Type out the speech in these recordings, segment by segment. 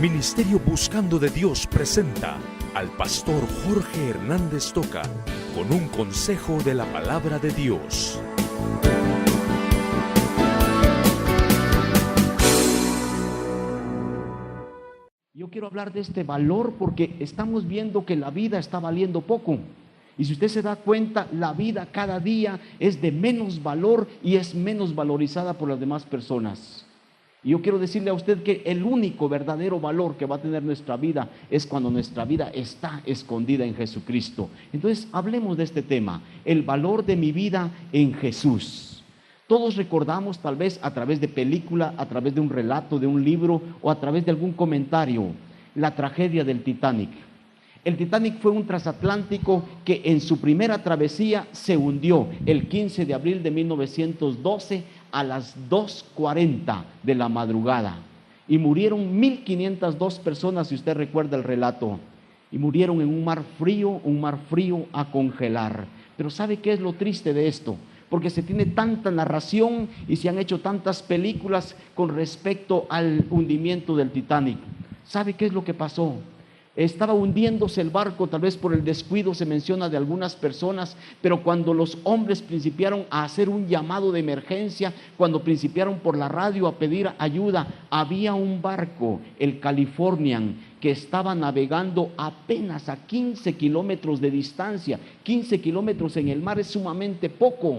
Ministerio Buscando de Dios presenta al pastor Jorge Hernández Toca con un consejo de la palabra de Dios. Yo quiero hablar de este valor porque estamos viendo que la vida está valiendo poco. Y si usted se da cuenta, la vida cada día es de menos valor y es menos valorizada por las demás personas. Y yo quiero decirle a usted que el único verdadero valor que va a tener nuestra vida es cuando nuestra vida está escondida en Jesucristo. Entonces, hablemos de este tema, el valor de mi vida en Jesús. Todos recordamos, tal vez a través de película, a través de un relato, de un libro o a través de algún comentario, la tragedia del Titanic. El Titanic fue un transatlántico que en su primera travesía se hundió el 15 de abril de 1912 a las 2:40 de la madrugada. Y murieron 1,502 personas, si usted recuerda el relato. Y murieron en un mar frío a congelar. Pero ¿sabe qué es lo triste de esto? Porque se tiene tanta narración y se han hecho tantas películas con respecto al hundimiento del Titanic. ¿Sabe qué es lo que pasó? Estaba hundiéndose el barco, tal vez por el descuido se menciona de algunas personas, pero cuando los hombres principiaron a hacer un llamado de emergencia, cuando principiaron por la radio a pedir ayuda, había un barco, el Californian, que estaba navegando apenas a 15 kilómetros de distancia. 15 kilómetros en el mar es sumamente poco.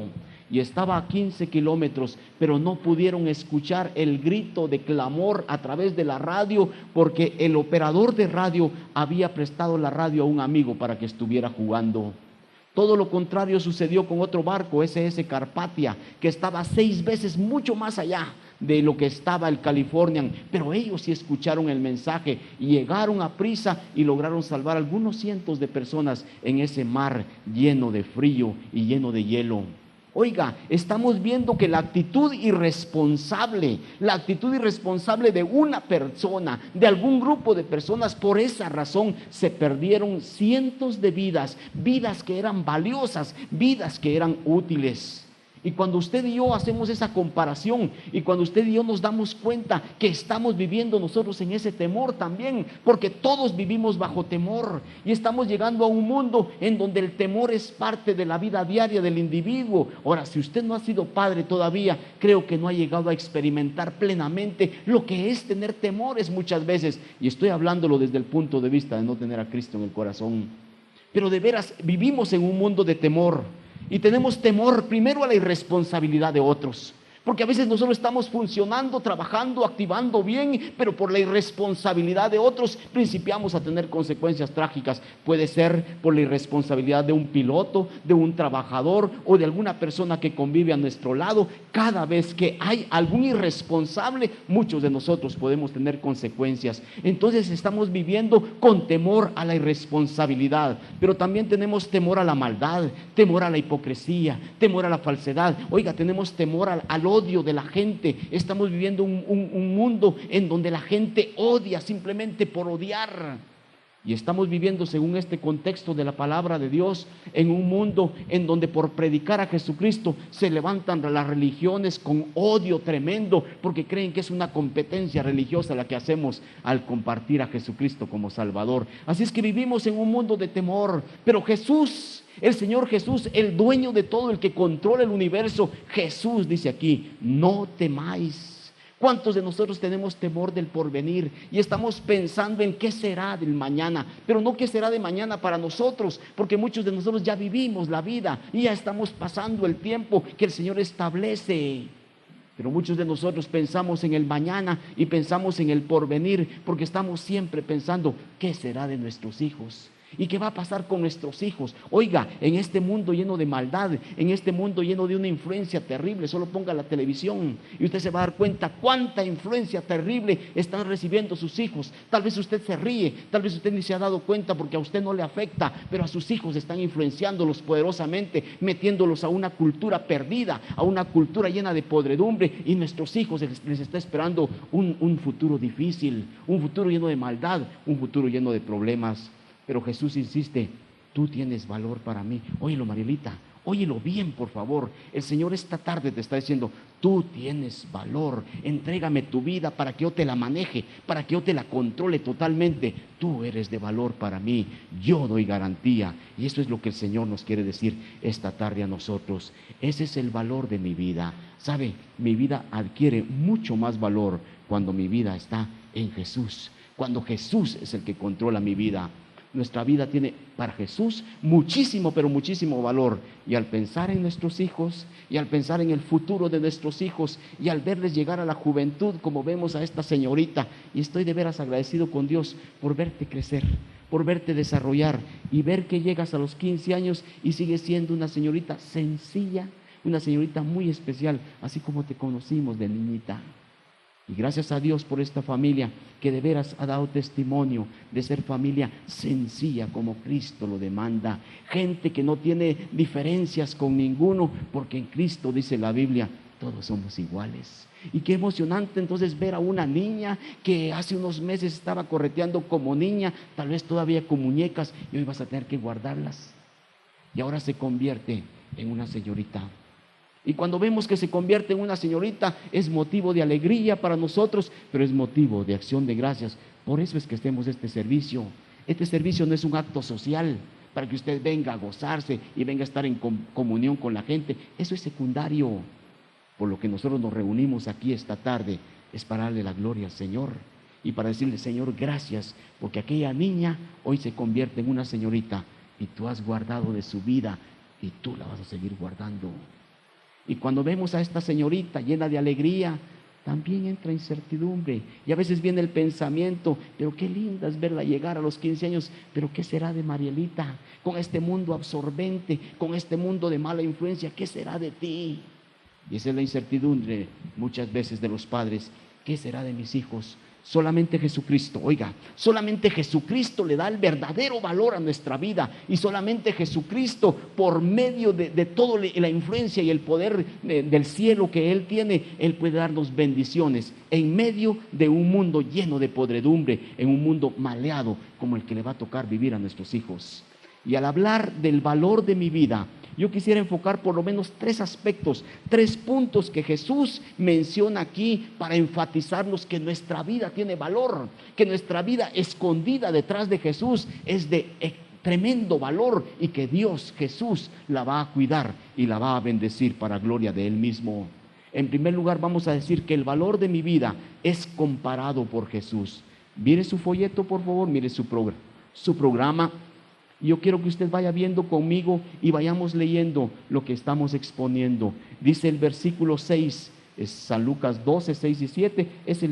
Y estaba a 15 kilómetros, pero no pudieron escuchar el grito de clamor a través de la radio, porque el operador de radio había prestado la radio a un amigo para que estuviera jugando. Todo lo contrario sucedió con otro barco, SS Carpathia, que estaba 6 veces mucho más allá de lo que estaba el Californian, pero ellos sí escucharon el mensaje y llegaron a prisa y lograron salvar algunos cientos de personas en ese mar lleno de frío y lleno de hielo. Oiga, estamos viendo que la actitud irresponsable de una persona, de algún grupo de personas, por esa razón se perdieron cientos de vidas que eran valiosas, vidas que eran útiles. Y cuando usted y yo hacemos esa comparación y cuando usted y yo nos damos cuenta que estamos viviendo nosotros en ese temor también, porque todos vivimos bajo temor y estamos llegando a un mundo en donde el temor es parte de la vida diaria del individuo. Ahora, si usted no ha sido padre todavía, creo que no ha llegado a experimentar plenamente lo que es tener temores muchas veces, y estoy hablándolo desde el punto de vista de no tener a Cristo en el corazón. Pero de veras vivimos en un mundo de temor. Y tenemos temor primero a la irresponsabilidad de otros, porque a veces nosotros estamos funcionando, trabajando, activando bien, pero por la irresponsabilidad de otros principiamos a tener consecuencias trágicas. Puede ser por la irresponsabilidad de un piloto, de un trabajador o de alguna persona que convive a nuestro lado. Cada vez que hay algún irresponsable, muchos de nosotros podemos tener consecuencias. Entonces estamos viviendo con temor a la irresponsabilidad, pero también tenemos temor a la maldad, temor a la hipocresía, temor a la falsedad. Oiga, tenemos temor al odio de la gente. Estamos viviendo un mundo en donde la gente odia simplemente por odiar. Y estamos viviendo, según este contexto de la palabra de Dios, en un mundo en donde por predicar a Jesucristo se levantan las religiones con odio tremendo, porque creen que es una competencia religiosa la que hacemos al compartir a Jesucristo como Salvador. Así es que vivimos en un mundo de temor, pero Jesús, el Señor Jesús, el dueño de todo, el que controla el universo, Jesús dice aquí: no temáis. ¿Cuántos de nosotros tenemos temor del porvenir y estamos pensando en qué será del mañana? Pero no qué será de mañana para nosotros, porque muchos de nosotros ya vivimos la vida y ya estamos pasando el tiempo que el Señor establece. Pero muchos de nosotros pensamos en el mañana y pensamos en el porvenir, porque estamos siempre pensando qué será de nuestros hijos. ¿Y qué va a pasar con nuestros hijos? Oiga, en este mundo lleno de maldad, en este mundo lleno de una influencia terrible, solo ponga la televisión y usted se va a dar cuenta cuánta influencia terrible están recibiendo sus hijos. Tal vez usted se ríe, tal vez usted ni se ha dado cuenta porque a usted no le afecta, pero a sus hijos están influenciándolos poderosamente, metiéndolos a una cultura perdida, a una cultura llena de podredumbre, y nuestros hijos les está esperando un futuro difícil, un futuro lleno de maldad, un futuro lleno de problemas. Pero Jesús insiste: tú tienes valor para mí. Óyelo, Marielita, Óyelo bien, por favor. El Señor esta tarde te está diciendo, tú tienes valor, entrégame tu vida para que yo te la maneje, para que yo te la controle totalmente. Tú eres de valor para mí, yo doy garantía. Y eso es lo que el Señor nos quiere decir esta tarde a nosotros. Ese es el valor de mi vida. ¿Sabe? Mi vida adquiere mucho más valor cuando mi vida está en Jesús, cuando Jesús es el que controla mi vida. Nuestra vida tiene para Jesús muchísimo, pero muchísimo valor. Y al pensar en nuestros hijos, y al pensar en el futuro de nuestros hijos, y al verles llegar a la juventud, como vemos a esta señorita, y estoy de veras agradecido con Dios por verte crecer, por verte desarrollar, y ver que llegas a los 15 años y sigues siendo una señorita sencilla, una señorita muy especial, así como te conocimos de niñita. Y gracias a Dios por esta familia que de veras ha dado testimonio de ser familia sencilla como Cristo lo demanda. Gente que no tiene diferencias con ninguno, porque en Cristo, dice la Biblia, todos somos iguales. Y qué emocionante entonces ver a una niña que hace unos meses estaba correteando como niña, tal vez todavía con muñecas, y hoy vas a tener que guardarlas. Y ahora se convierte en una señorita. Y cuando vemos que se convierte en una señorita, es motivo de alegría para nosotros, pero es motivo de acción de gracias. Por eso es que hacemos este servicio. Este servicio no es un acto social para que usted venga a gozarse y venga a estar en comunión con la gente. Eso es secundario. Por lo que nosotros nos reunimos aquí esta tarde es para darle la gloria al Señor y para decirle, Señor, gracias, porque aquella niña hoy se convierte en una señorita y tú has guardado de su vida y tú la vas a seguir guardando. Y cuando vemos a esta señorita llena de alegría, también entra incertidumbre. Y a veces viene el pensamiento, pero qué linda es verla llegar a los 15 años, pero ¿qué será de Marielita? Con este mundo absorbente, con este mundo de mala influencia, ¿qué será de ti? Y esa es la incertidumbre muchas veces de los padres. ¿Qué será de mis hijos? Solamente Jesucristo, oiga, solamente Jesucristo le da el verdadero valor a nuestra vida, y solamente Jesucristo, por medio de toda la influencia y el poder del cielo que Él tiene, Él puede darnos bendiciones en medio de un mundo lleno de podredumbre, en un mundo maleado como el que le va a tocar vivir a nuestros hijos. Y al hablar del valor de mi vida, yo quisiera enfocar por lo menos 3 aspectos, 3 puntos que Jesús menciona aquí para enfatizarnos que nuestra vida tiene valor, que nuestra vida escondida detrás de Jesús es de tremendo valor y que Dios, Jesús, la va a cuidar y la va a bendecir para gloria de Él mismo. En primer lugar, vamos a decir que el valor de mi vida es comparado por Jesús. Mire su folleto, por favor, mire su programa. Yo quiero que usted vaya viendo conmigo y vayamos leyendo lo que estamos exponiendo. Dice el versículo 6, es San Lucas 12, 6 y 7, es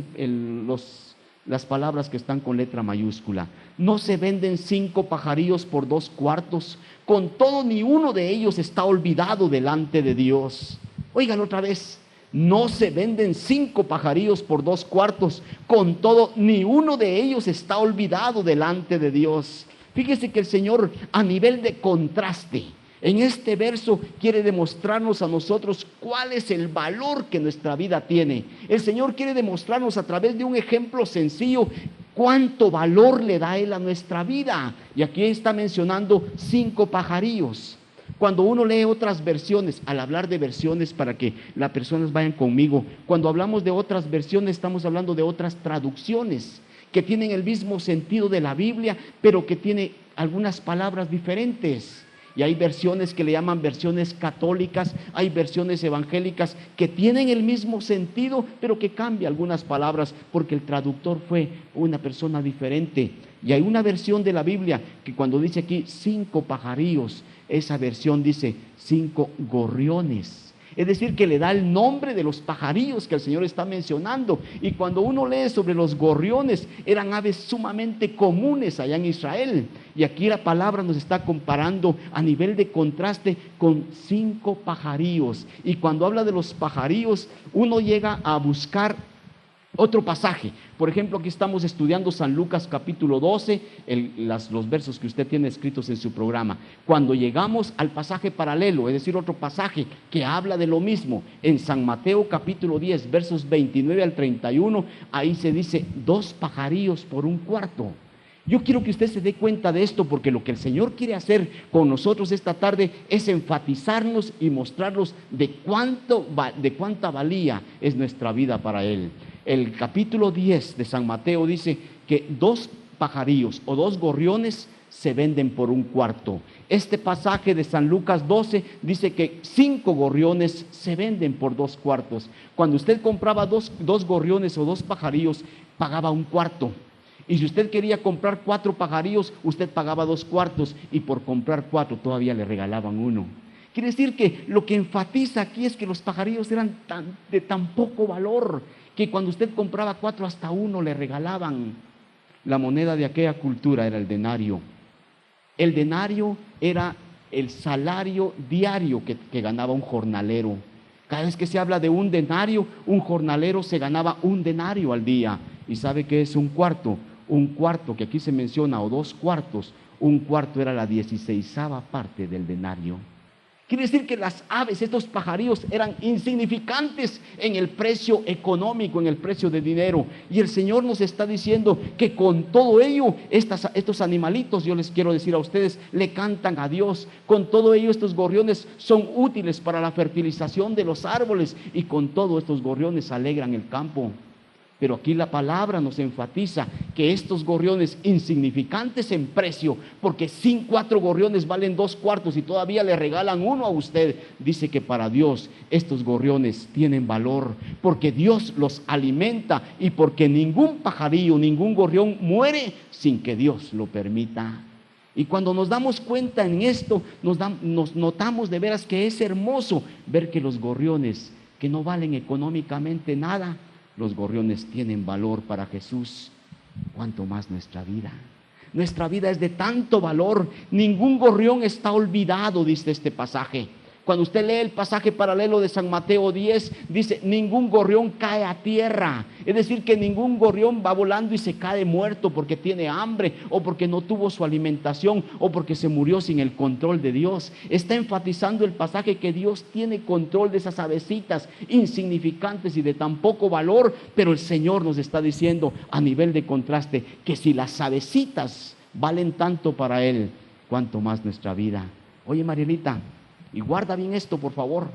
las palabras que están con letra mayúscula. No se venden 5 pajarillos por 2 cuartos, con todo ni uno de ellos está olvidado delante de Dios. Oigan otra vez. No se venden 5 pajarillos por 2 cuartos, con todo ni uno de ellos está olvidado delante de Dios. Fíjese que el Señor, a nivel de contraste, en este verso quiere demostrarnos a nosotros cuál es el valor que nuestra vida tiene. El Señor quiere demostrarnos a través de un ejemplo sencillo cuánto valor le da Él a nuestra vida. Y aquí está mencionando 5 pajarillos. Cuando uno lee otras versiones, al hablar de versiones para que las personas vayan conmigo, cuando hablamos de otras versiones estamos hablando de otras traducciones que tienen el mismo sentido de la Biblia, pero que tiene algunas palabras diferentes. Y hay versiones que le llaman versiones católicas, hay versiones evangélicas que tienen el mismo sentido, pero que cambia algunas palabras porque el traductor fue una persona diferente. Y hay una versión de la Biblia que cuando dice aquí 5 pajarillos, esa versión dice 5 gorriones. Es decir, que le da el nombre de los pajarillos que el Señor está mencionando. Y cuando uno lee sobre los gorriones, eran aves sumamente comunes allá en Israel. Y aquí la palabra nos está comparando a nivel de contraste con 5 pajarillos. Y cuando habla de los pajarillos, uno llega a buscar otro pasaje. Por ejemplo, aquí estamos estudiando San Lucas capítulo 12, los versos que usted tiene escritos en su programa. Cuando llegamos al pasaje paralelo, es decir, otro pasaje que habla de lo mismo, en San Mateo capítulo 10, versos 29 al 31, ahí se dice 2 pajarillos por 1 cuarto. Yo quiero que usted se dé cuenta de esto, porque lo que el Señor quiere hacer con nosotros esta tarde es enfatizarnos y mostrarnos de cuánta valía es nuestra vida para Él. El capítulo 10 de San Mateo dice que 2 pajarillos o 2 gorriones se venden por un cuarto. Este pasaje de San Lucas 12 dice que 5 gorriones se venden por 2 cuartos. Cuando usted compraba dos gorriones o 2 pajarillos, pagaba un cuarto. Y si usted quería comprar 4 pajarillos, usted pagaba 2 cuartos, y por comprar 4 todavía le regalaban 1. Quiere decir que lo que enfatiza aquí es que los pajarillos eran de tan poco valor, que cuando usted compraba 4 hasta 1 le regalaban. La moneda de aquella cultura era el denario. El denario era el salario diario que ganaba un jornalero. Cada vez que se habla de un denario, un jornalero se ganaba un denario al día. ¿Y sabe qué es un cuarto? Un cuarto, que aquí se menciona, o 2 cuartos, un cuarto era la 16ª parte del denario. Quiere decir que las aves, estos pajarillos, eran insignificantes en el precio económico, en el precio de dinero. Y el Señor nos está diciendo que con todo ello, estos animalitos, yo les quiero decir a ustedes, le cantan a Dios. Con todo ello, estos gorriones son útiles para la fertilización de los árboles, y con todo estos gorriones alegran el campo. Pero aquí la palabra nos enfatiza que estos gorriones, insignificantes en precio, porque 4 gorriones valen 2 cuartos y todavía le regalan 1 a usted, dice que para Dios estos gorriones tienen valor, porque Dios los alimenta, y porque ningún pajarillo, ningún gorrión muere sin que Dios lo permita. Y cuando nos damos cuenta en esto, nos notamos de veras que es hermoso ver que los gorriones, que no valen económicamente nada, los gorriones tienen valor para Jesús. ¿Cuánto más nuestra vida? Nuestra vida es de tanto valor. Ningún gorrión está olvidado, dice este pasaje. Cuando usted lee el pasaje paralelo de San Mateo 10, dice, ningún gorrión cae a tierra. Es decir, que ningún gorrión va volando y se cae muerto porque tiene hambre, o porque no tuvo su alimentación, o porque se murió sin el control de Dios. Está enfatizando el pasaje que Dios tiene control de esas avecitas insignificantes y de tan poco valor, pero el Señor nos está diciendo a nivel de contraste que si las avecitas valen tanto para Él, cuánto más nuestra vida. Oye, Marielita, y guarda bien esto, por favor.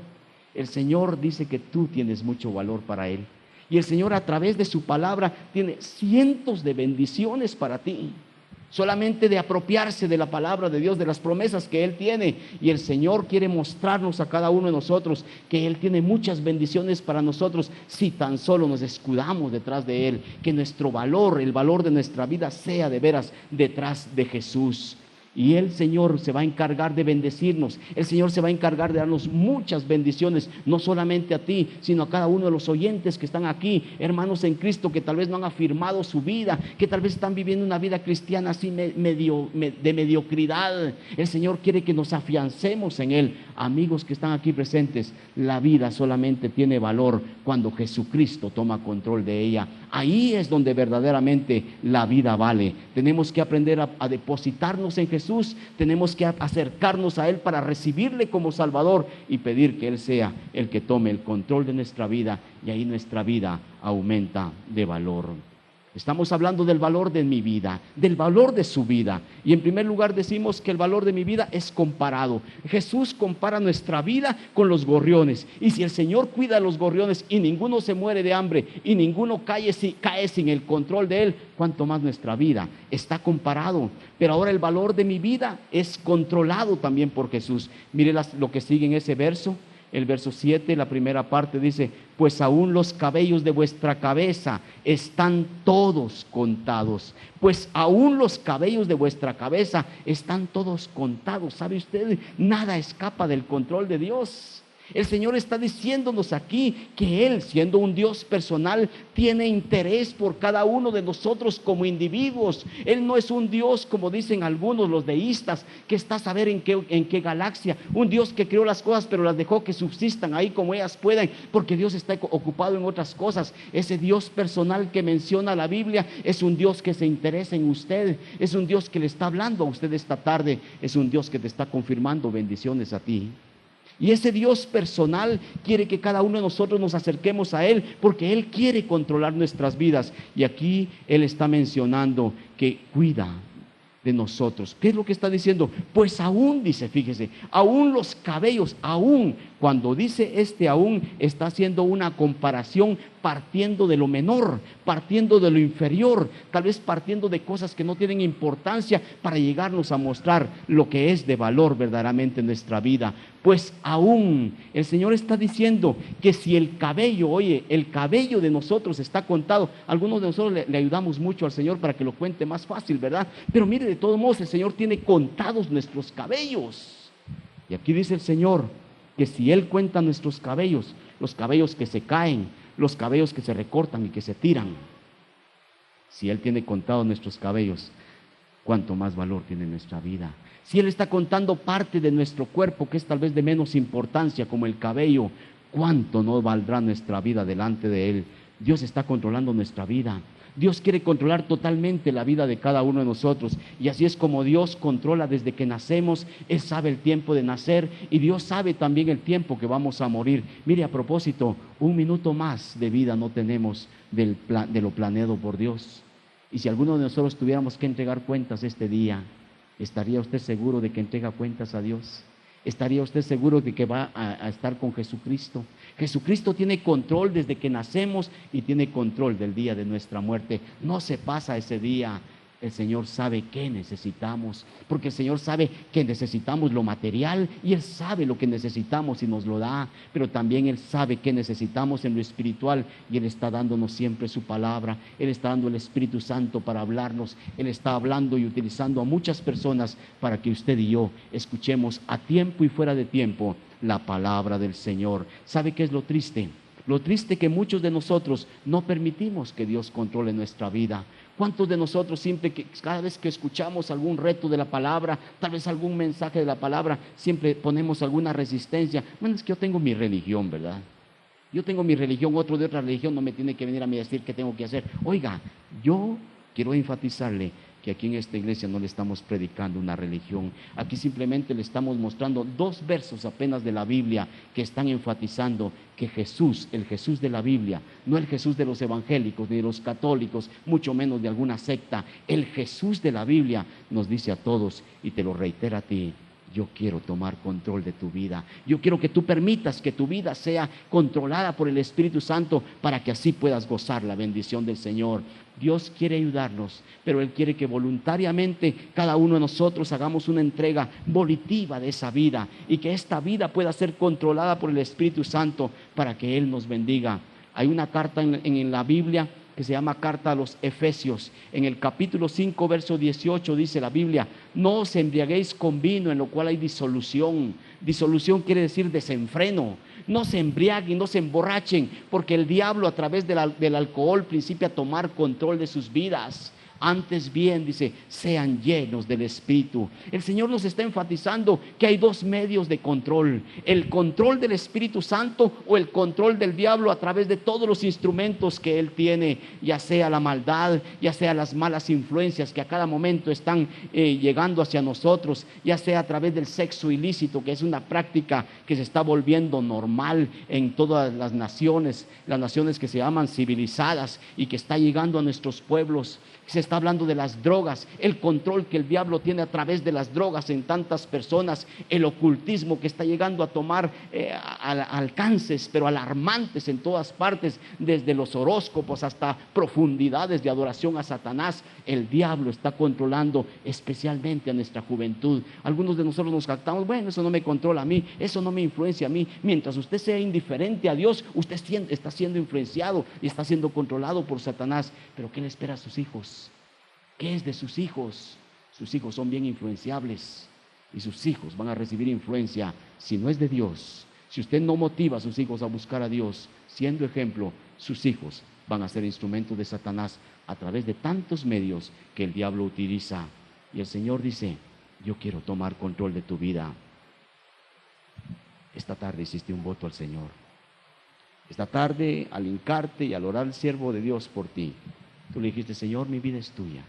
El Señor dice que tú tienes mucho valor para Él. Y el Señor, a través de su palabra, tiene cientos de bendiciones para ti. Solamente de apropiarse de la palabra de Dios, de las promesas que Él tiene. Y el Señor quiere mostrarnos a cada uno de nosotros que Él tiene muchas bendiciones para nosotros, si tan solo nos escudamos detrás de Él. Que nuestro valor, el valor de nuestra vida, sea de veras detrás de Jesús. Y el Señor se va a encargar de bendecirnos. El Señor se va a encargar de darnos muchas bendiciones, no solamente a ti, sino a cada uno de los oyentes que están aquí, hermanos en Cristo, que tal vez no han afirmado su vida, que tal vez están viviendo una vida cristiana así de mediocridad. El Señor quiere que nos afiancemos en Él. Amigos que están aquí presentes, la vida solamente tiene valor cuando Jesucristo toma control de ella. Ahí es donde verdaderamente la vida vale. Tenemos que aprender a depositarnos en Jesús. Tenemos que acercarnos a Él para recibirle como Salvador y pedir que Él sea el que tome el control de nuestra vida, y ahí nuestra vida aumenta de valor. Estamos hablando del valor de mi vida, del valor de su vida. Y en primer lugar decimos que el valor de mi vida es comparado. Jesús compara nuestra vida con los gorriones. Y si el Señor cuida a los gorriones y ninguno se muere de hambre y ninguno cae sin el control de Él, cuánto más nuestra vida está comparado. Pero ahora el valor de mi vida es controlado también por Jesús. Mire lo que sigue en ese verso. El verso 7, la primera parte dice, pues aún los cabellos de vuestra cabeza están todos contados. Pues aún los cabellos de vuestra cabeza están todos contados. ¿Sabe usted? Nada escapa del control de Dios. El Señor está diciéndonos aquí que Él, siendo un Dios personal, tiene interés por cada uno de nosotros como individuos. Él no es un Dios, como dicen algunos, los deístas, que está a saber en qué galaxia. Un Dios que creó las cosas, pero las dejó que subsistan ahí como ellas puedan, porque Dios está ocupado en otras cosas. Ese Dios personal que menciona la Biblia es un Dios que se interesa en usted. Es un Dios que le está hablando a usted esta tarde. Es un Dios que te está confirmando bendiciones a ti. Y ese Dios personal quiere que cada uno de nosotros nos acerquemos a Él, porque Él quiere controlar nuestras vidas. Y aquí Él está mencionando que cuida de nosotros. ¿Qué es lo que está diciendo? Pues aún, dice, fíjese, aún los cabellos, aún, cuando dice aún, está haciendo una comparación partiendo de lo menor, partiendo de lo inferior, tal vez partiendo de cosas que no tienen importancia para llegarnos a mostrar lo que es de valor verdaderamente en nuestra vida. Pues aún, el Señor está diciendo que si el cabello, oye, el cabello de nosotros está contado, algunos de nosotros le ayudamos mucho al Señor para que lo cuente más fácil, ¿verdad? Pero mire, de todos modos, el Señor tiene contados nuestros cabellos. Y aquí dice el Señor que si Él cuenta nuestros cabellos, los cabellos que se caen, los cabellos que se recortan y que se tiran, si Él tiene contados nuestros cabellos, cuánto más valor tiene nuestra vida. Si Él está contando parte de nuestro cuerpo que es tal vez de menos importancia, como el cabello, cuánto no valdrá nuestra vida delante de Él. Dios está controlando nuestra vida. Dios quiere controlar totalmente la vida de cada uno de nosotros, y así es como Dios controla desde que nacemos. Él sabe el tiempo de nacer y Dios sabe también el tiempo que vamos a morir. Mire, a propósito, 1 minuto más de vida no tenemos de lo planeado por Dios. Y si alguno de nosotros tuviéramos que entregar cuentas este día, ¿estaría usted seguro de que entrega cuentas a Dios? ¿Estaría usted seguro de que va a estar con Jesucristo? Jesucristo tiene control desde que nacemos y tiene control del día de nuestra muerte. No se pasa ese día. El Señor sabe qué necesitamos, porque el Señor sabe que necesitamos lo material y Él sabe lo que necesitamos y nos lo da, pero también Él sabe qué necesitamos en lo espiritual y Él está dándonos siempre su palabra. Él está dando el Espíritu Santo para hablarnos. Él está hablando y utilizando a muchas personas para que usted y yo escuchemos a tiempo y fuera de tiempo la palabra del Señor. ¿Sabe qué es lo triste? Lo triste que muchos de nosotros no permitimos que Dios controle nuestra vida. ¿Cuántos de nosotros cada vez que escuchamos algún reto de la palabra, tal vez algún mensaje de la palabra, siempre ponemos alguna resistencia? Bueno, es que yo tengo mi religión, ¿verdad? Yo tengo mi religión, otro de otra religión no me tiene que venir a mí a decir qué tengo que hacer. Oiga, yo quiero enfatizarle que aquí en esta iglesia no le estamos predicando una religión. Aquí simplemente le estamos mostrando 2 versos apenas de la Biblia que están enfatizando que Jesús, el Jesús de la Biblia, no el Jesús de los evangélicos ni de los católicos, mucho menos de alguna secta, el Jesús de la Biblia nos dice a todos, y te lo reitera a ti: yo quiero tomar control de tu vida. Yo quiero que tú permitas que tu vida sea controlada por el Espíritu Santo para que así puedas gozar la bendición del Señor. Dios quiere ayudarnos, pero Él quiere que voluntariamente cada uno de nosotros hagamos una entrega volitiva de esa vida y que esta vida pueda ser controlada por el Espíritu Santo para que Él nos bendiga. Hay una carta en la Biblia que se llama Carta a los Efesios. En el capítulo 5, verso 18 dice la Biblia: no os embriaguéis con vino, en lo cual hay disolución. Disolución quiere decir desenfreno. No se embriaguen, no se emborrachen, porque el diablo a través del alcohol principia a tomar control de sus vidas. Antes bien, dice, sean llenos del Espíritu. El Señor nos está enfatizando que hay 2 medios de control: el control del Espíritu Santo o el control del diablo a través de todos los instrumentos que Él tiene, ya sea la maldad, ya sea las malas influencias que a cada momento están llegando hacia nosotros, ya sea a través del sexo ilícito, que es una práctica que se está volviendo normal en todas las naciones que se llaman civilizadas y que está llegando a nuestros pueblos. Se está hablando de las drogas, el control que el diablo tiene a través de las drogas en tantas personas, el ocultismo que está llegando a tomar alcances pero alarmantes en todas partes, desde los horóscopos hasta profundidades de adoración a Satanás. El diablo está controlando especialmente a nuestra juventud. Algunos de nosotros nos jactamos: bueno, eso no me controla a mí, eso no me influencia a mí. Mientras usted sea indiferente a Dios, usted está siendo influenciado y está siendo controlado por Satanás. Pero ¿qué le espera a sus hijos? ¿Qué es de sus hijos? Sus hijos son bien influenciables y sus hijos van a recibir influencia si no es de Dios. Si usted no motiva a sus hijos a buscar a Dios siendo ejemplo, sus hijos van a ser instrumentos de Satanás a través de tantos medios que el diablo utiliza. Y el Señor dice: yo quiero tomar control de tu vida. Esta tarde hiciste un voto al Señor. Esta tarde, al hincarte y al orar al siervo de Dios por ti, tú le dijiste: Señor, mi vida es tuya.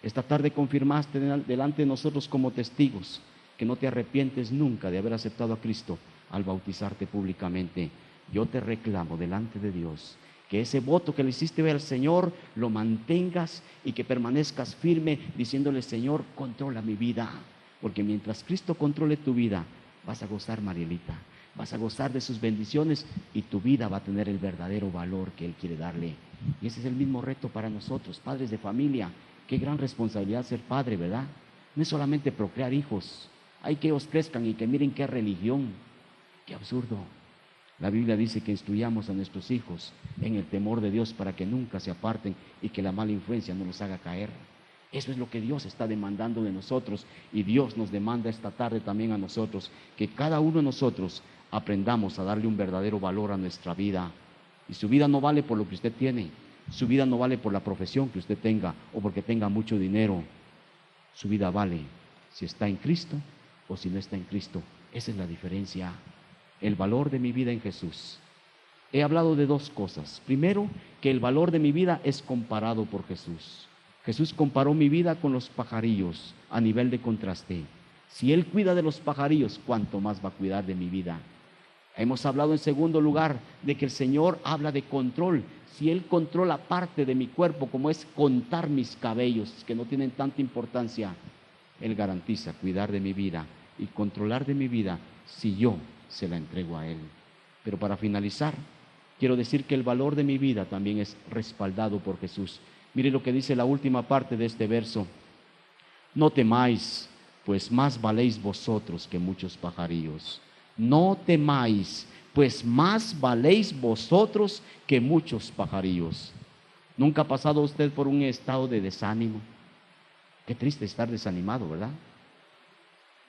Esta tarde confirmaste delante de nosotros como testigos que no te arrepientes nunca de haber aceptado a Cristo al bautizarte públicamente. Yo te reclamo delante de Dios que ese voto que le hiciste hoy al Señor lo mantengas y que permanezcas firme diciéndole: Señor, controla mi vida, porque mientras Cristo controle tu vida, vas a gozar, Marielita, vas a gozar de sus bendiciones y tu vida va a tener el verdadero valor que Él quiere darle. Y ese es el mismo reto para nosotros, padres de familia. Qué gran responsabilidad ser padre, ¿verdad? No es solamente procrear hijos, hay que ellos crezcan y que miren qué religión, qué absurdo. La Biblia dice que instruyamos a nuestros hijos en el temor de Dios para que nunca se aparten y que la mala influencia no los haga caer. Eso es lo que Dios está demandando de nosotros, y Dios nos demanda esta tarde también a nosotros, que cada uno de nosotros aprendamos a darle un verdadero valor a nuestra vida. Y su vida no vale por lo que usted tiene, su vida no vale por la profesión que usted tenga o porque tenga mucho dinero. Su vida vale si está en Cristo o si no está en Cristo. Esa es la diferencia. El valor de mi vida en Jesús. He hablado de dos cosas. Primero, que el valor de mi vida es comparado por Jesús. Jesús comparó mi vida con los pajarillos a nivel de contraste. Si Él cuida de los pajarillos, ¿cuánto más va a cuidar de mi vida? Hemos hablado en segundo lugar de que el Señor habla de control. Si Él controla parte de mi cuerpo, como es contar mis cabellos, que no tienen tanta importancia, Él garantiza cuidar de mi vida y controlar de mi vida si yo se la entrego a Él. Pero para finalizar, quiero decir que el valor de mi vida también es respaldado por Jesús. Mire lo que dice la última parte de este verso: no temáis, pues más valéis vosotros que muchos pajarillos. No temáis, pues más valéis vosotros que muchos pajarillos. ¿Nunca ha pasado usted por un estado de desánimo? Qué triste estar desanimado, ¿verdad?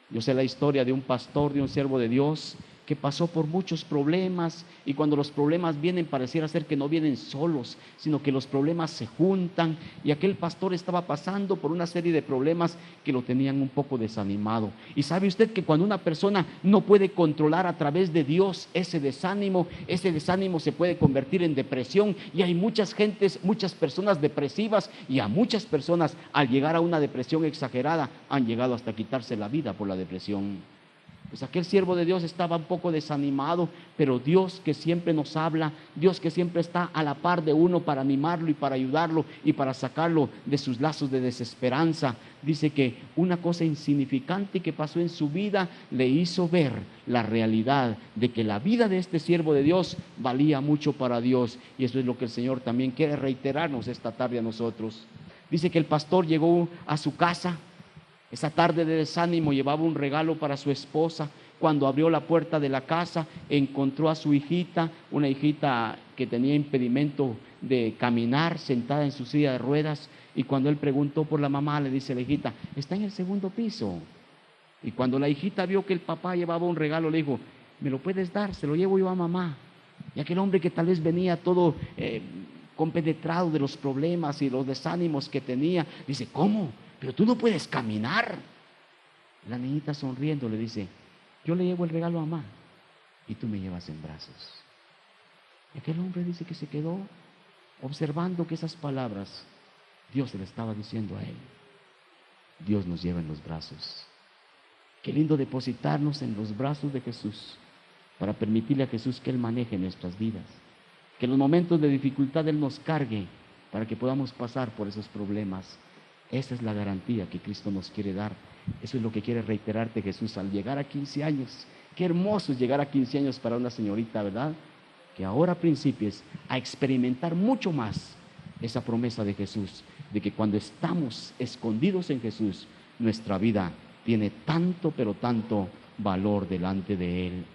Yo sé la historia de un pastor, de un siervo de Dios, que pasó por muchos problemas, y cuando los problemas vienen pareciera ser que no vienen solos, sino que los problemas se juntan, y aquel pastor estaba pasando por una serie de problemas que lo tenían un poco desanimado. Y sabe usted que cuando una persona no puede controlar a través de Dios ese desánimo se puede convertir en depresión, y hay muchas personas depresivas, y a muchas personas al llegar a una depresión exagerada han llegado hasta quitarse la vida por la depresión. Pues aquel siervo de Dios estaba un poco desanimado, pero Dios, que siempre nos habla, Dios que siempre está a la par de uno para animarlo y para ayudarlo y para sacarlo de sus lazos de desesperanza, dice que una cosa insignificante que pasó en su vida le hizo ver la realidad de que la vida de este siervo de Dios valía mucho para Dios. Y eso es lo que el Señor también quiere reiterarnos esta tarde a nosotros. Dice que el pastor llegó a su casa. Esa tarde de desánimo llevaba un regalo para su esposa. Cuando abrió la puerta de la casa, encontró a su hijita, una hijita que tenía impedimento de caminar, sentada en su silla de ruedas. Y cuando él preguntó por la mamá, le dice la hijita: está en el segundo piso. Y cuando la hijita vio que el papá llevaba un regalo, le dijo: ¿me lo puedes dar? Se lo llevo yo a mamá. Y aquel hombre que tal vez venía todo compenetrado de los problemas y los desánimos que tenía, dice: ¿cómo? Pero tú no puedes caminar. La niñita sonriendo le dice: yo le llevo el regalo a mamá y tú me llevas en brazos. Y aquel hombre dice que se quedó observando que esas palabras Dios se le estaba diciendo a él. Dios nos lleva en los brazos. Qué lindo depositarnos en los brazos de Jesús para permitirle a Jesús que Él maneje nuestras vidas, que en los momentos de dificultad Él nos cargue para que podamos pasar por esos problemas. Esa es la garantía que Cristo nos quiere dar. Eso es lo que quiere reiterarte Jesús al llegar a 15 años. Qué hermoso es llegar a 15 años para una señorita, ¿verdad? Que ahora principies a experimentar mucho más esa promesa de Jesús, de que cuando estamos escondidos en Jesús, nuestra vida tiene tanto, pero tanto valor delante de Él.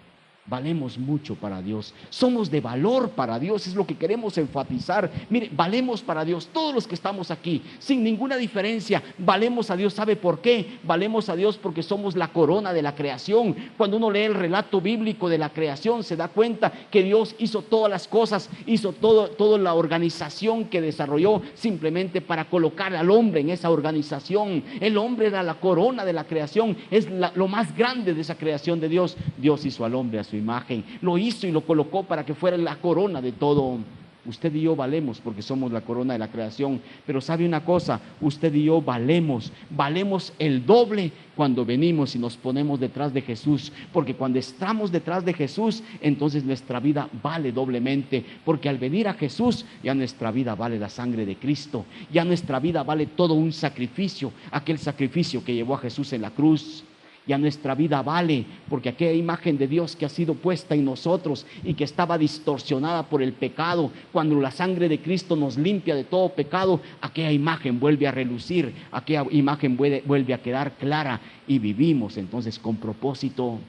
Valemos mucho para Dios, somos de valor para Dios, es lo que queremos enfatizar. Mire, valemos para Dios, todos los que estamos aquí, sin ninguna diferencia, valemos a Dios. ¿Sabe por qué? Valemos a Dios porque somos la corona de la creación. Cuando uno lee el relato bíblico de la creación, se da cuenta que Dios hizo todas las cosas, hizo toda la organización que desarrolló simplemente para colocar al hombre en esa organización. El hombre era la corona de la creación, es lo más grande de esa creación de Dios. Dios hizo al hombre a su imagen, lo hizo y lo colocó para que fuera la corona de todo. Usted y yo valemos porque somos la corona de la creación. Pero sabe una cosa, usted y yo valemos el doble cuando venimos y nos ponemos detrás de Jesús. Porque cuando estamos detrás de Jesús, entonces nuestra vida vale doblemente. Porque al venir a Jesús, ya nuestra vida vale la sangre de Cristo. Ya nuestra vida vale todo un sacrificio, aquel sacrificio que llevó a Jesús en la cruz. Ya nuestra vida vale, porque aquella imagen de Dios que ha sido puesta en nosotros y que estaba distorsionada por el pecado, cuando la sangre de Cristo nos limpia de todo pecado, aquella imagen vuelve a relucir, aquella imagen vuelve a quedar clara y vivimos entonces con propósito.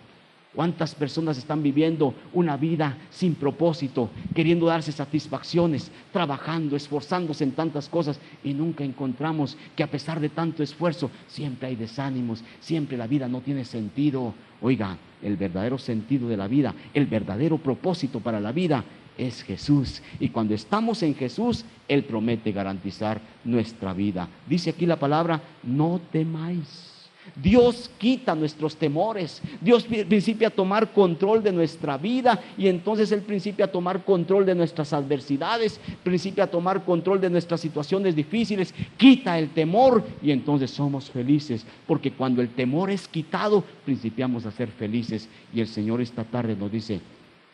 ¿Cuántas personas están viviendo una vida sin propósito, queriendo darse satisfacciones, trabajando, esforzándose en tantas cosas y nunca encontramos que a pesar de tanto esfuerzo siempre hay desánimos, siempre la vida no tiene sentido? Oiga, el verdadero sentido de la vida, el verdadero propósito para la vida es Jesús, y cuando estamos en Jesús, Él promete garantizar nuestra vida. Dice aquí la palabra, no temáis. Dios quita nuestros temores. Dios principia a tomar control de nuestra vida, y entonces Él principia a tomar control de nuestras adversidades, principia a tomar control de nuestras situaciones difíciles, quita el temor y entonces somos felices, porque cuando el temor es quitado, principiamos a ser felices. Y el Señor esta tarde nos dice,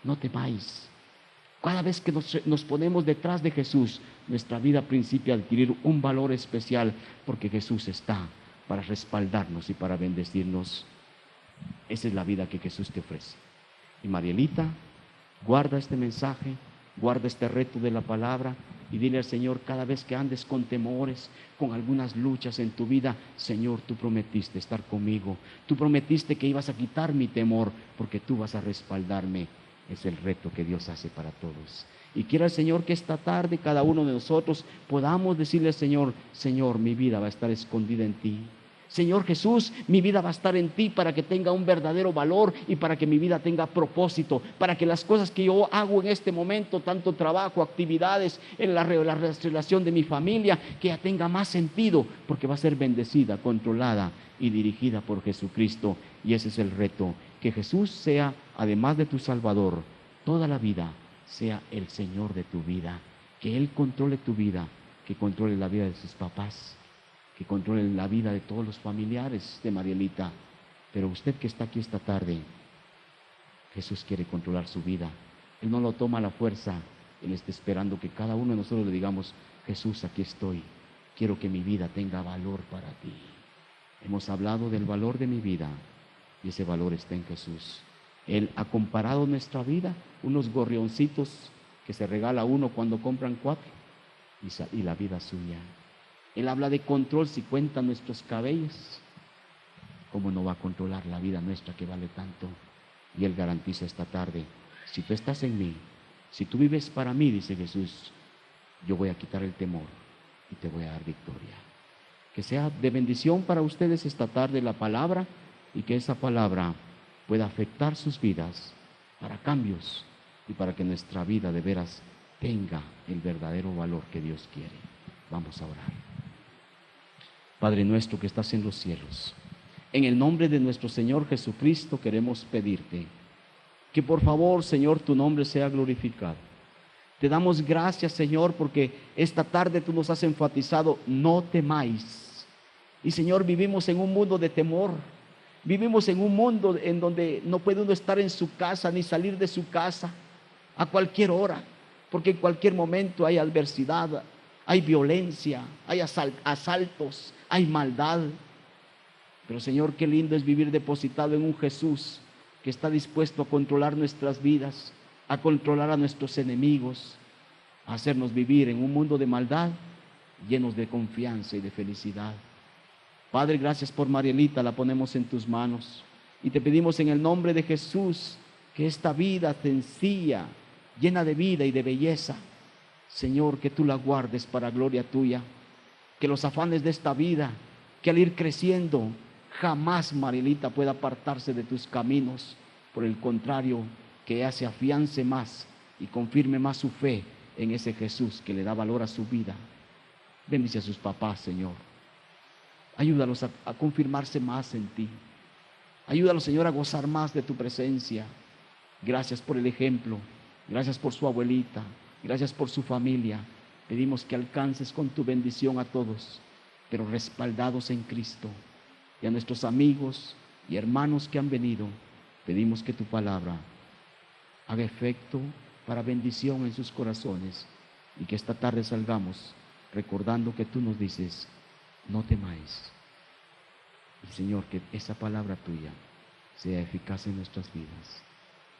no temáis. Cada vez que nos ponemos detrás de Jesús, nuestra vida principia a adquirir un valor especial, porque Jesús está para respaldarnos y para bendecirnos. Esa es la vida que Jesús te ofrece. Y Marielita, guarda este mensaje, guarda este reto de la palabra y dile al Señor, cada vez que andes con temores, con algunas luchas en tu vida, Señor, tú prometiste estar conmigo, tú prometiste que ibas a quitar mi temor, porque tú vas a respaldarme. Es el reto que Dios hace para todos. Y quiera el Señor que esta tarde cada uno de nosotros podamos decirle al Señor, Señor, mi vida va a estar escondida en ti. Señor Jesús, mi vida va a estar en ti para que tenga un verdadero valor y para que mi vida tenga propósito, para que las cosas que yo hago en este momento, tanto trabajo, actividades, en la relación de mi familia, que ya tenga más sentido, porque va a ser bendecida, controlada y dirigida por Jesucristo. Y ese es el reto, que Jesús sea, además de tu Salvador, toda la vida, sea el Señor de tu vida, que Él controle tu vida, que controle la vida de sus papás, que controle la vida de todos los familiares de Marielita. Pero usted que está aquí esta tarde, Jesús quiere controlar su vida. Él no lo toma a la fuerza, Él está esperando que cada uno de nosotros le digamos, Jesús, aquí estoy, quiero que mi vida tenga valor para ti. Hemos hablado del valor de mi vida y ese valor está en Jesús. Él ha comparado nuestra vida, unos gorrioncitos que se regala uno cuando compran 4 y la vida suya. Él habla de control si cuenta nuestros cabellos. ¿Cómo no va a controlar la vida nuestra que vale tanto? Y Él garantiza esta tarde, si tú estás en mí, si tú vives para mí, dice Jesús, yo voy a quitar el temor y te voy a dar victoria. Que sea de bendición para ustedes esta tarde la palabra, y que esa palabra pueda afectar sus vidas para cambios y para que nuestra vida de veras tenga el verdadero valor que Dios quiere. Vamos a orar. Padre nuestro que estás en los cielos, en el nombre de nuestro Señor Jesucristo queremos pedirte que por favor, Señor, tu nombre sea glorificado. Te damos gracias, Señor, porque esta tarde tú nos has enfatizado, no temáis. Y Señor, vivimos en un mundo de temor. Vivimos en un mundo en donde no puede uno estar en su casa ni salir de su casa a cualquier hora, porque en cualquier momento hay adversidad, hay violencia, hay asaltos, hay maldad. Pero Señor, qué lindo es vivir depositado en un Jesús que está dispuesto a controlar nuestras vidas, a controlar a nuestros enemigos, a hacernos vivir en un mundo de maldad, llenos de confianza y de felicidad. Padre, gracias por Marielita, la ponemos en tus manos y te pedimos en el nombre de Jesús que esta vida sencilla, llena de vida y de belleza, Señor, que tú la guardes para gloria tuya, que los afanes de esta vida, que al ir creciendo, jamás Marielita pueda apartarse de tus caminos. Por el contrario, que ella se afiance más y confirme más su fe en ese Jesús que le da valor a su vida. Bendice a sus papás, Señor. Ayúdalos a confirmarse más en ti. Ayúdalos, Señor, a gozar más de tu presencia. Gracias por el ejemplo. Gracias por su abuelita. Gracias por su familia. Pedimos que alcances con tu bendición a todos, pero respaldados en Cristo. Y a nuestros amigos y hermanos que han venido, pedimos que tu palabra haga efecto para bendición en sus corazones, y que esta tarde salgamos recordando que tú nos dices: no temáis. Y Señor, que esa palabra tuya sea eficaz en nuestras vidas.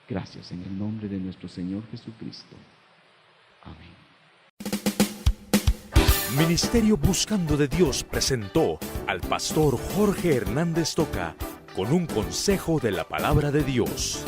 Gracias en el nombre de nuestro Señor Jesucristo. Amén. Ministerio Buscando de Dios presentó al pastor Jorge Hernández Toca con un consejo de la palabra de Dios.